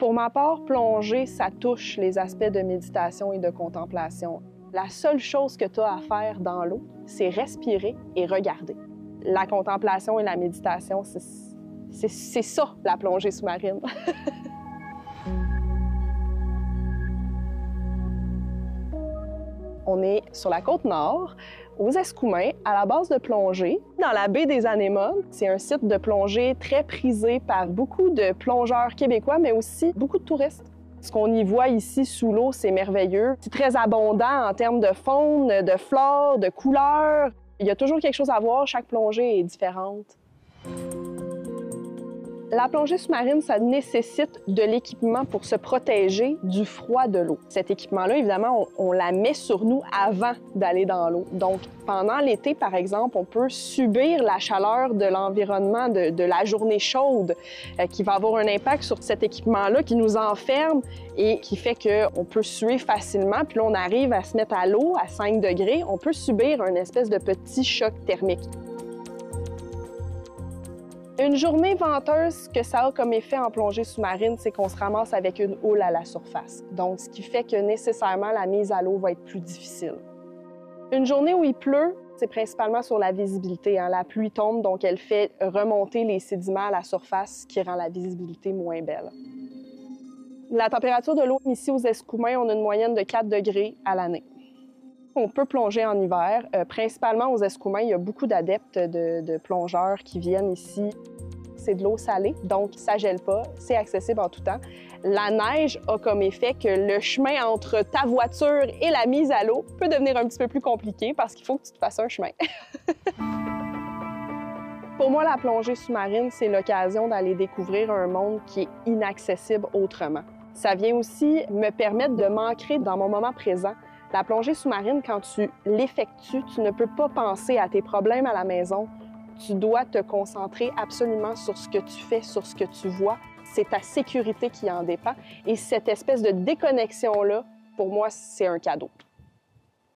Pour ma part, plonger, ça touche les aspects de méditation et de contemplation. La seule chose que tu as à faire dans l'eau, c'est respirer et regarder. La contemplation et la méditation, c'est ça, la plongée sous-marine. On est sur la côte nord, aux Escoumins, à la base de plongée, dans la baie des Anémones. C'est un site de plongée très prisé par beaucoup de plongeurs québécois, mais aussi beaucoup de touristes. Ce qu'on y voit ici sous l'eau, c'est merveilleux. C'est très abondant en termes de faune, de flore, de couleurs. Il y a toujours quelque chose à voir, chaque plongée est différente. La plongée sous-marine, ça nécessite de l'équipement pour se protéger du froid de l'eau. Cet équipement-là, évidemment, on la met sur nous avant d'aller dans l'eau. Donc, pendant l'été, par exemple, on peut subir la chaleur de l'environnement, de la journée chaude, qui va avoir un impact sur cet équipement-là, qui nous enferme et qui fait qu'on peut suer facilement. Puis là, on arrive à se mettre à l'eau à 5 degrés. On peut subir un espèce de petit choc thermique. Une journée venteuse, ce que ça a comme effet en plongée sous-marine, c'est qu'on se ramasse avec une houle à la surface. Donc, ce qui fait que nécessairement la mise à l'eau va être plus difficile. Une journée où il pleut, c'est principalement sur la visibilité. La pluie tombe, donc elle fait remonter les sédiments à la surface, ce qui rend la visibilité moins belle. La température de l'eau ici aux Escoumins, on a une moyenne de 4 degrés à l'année. On peut plonger en hiver. Principalement aux Escoumins, il y a beaucoup d'adeptes de plongeurs qui viennent ici. C'est de l'eau salée, donc ça gèle pas, c'est accessible en tout temps. La neige a comme effet que le chemin entre ta voiture et la mise à l'eau peut devenir un petit peu plus compliqué parce qu'il faut que tu te fasses un chemin. Pour moi, la plongée sous-marine, c'est l'occasion d'aller découvrir un monde qui est inaccessible autrement. Ça vient aussi me permettre de m'ancrer dans mon moment présent. La plongée sous-marine, quand tu l'effectues, tu ne peux pas penser à tes problèmes à la maison. Tu dois te concentrer absolument sur ce que tu fais, sur ce que tu vois. C'est ta sécurité qui en dépend. Et cette espèce de déconnexion-là, pour moi, c'est un cadeau.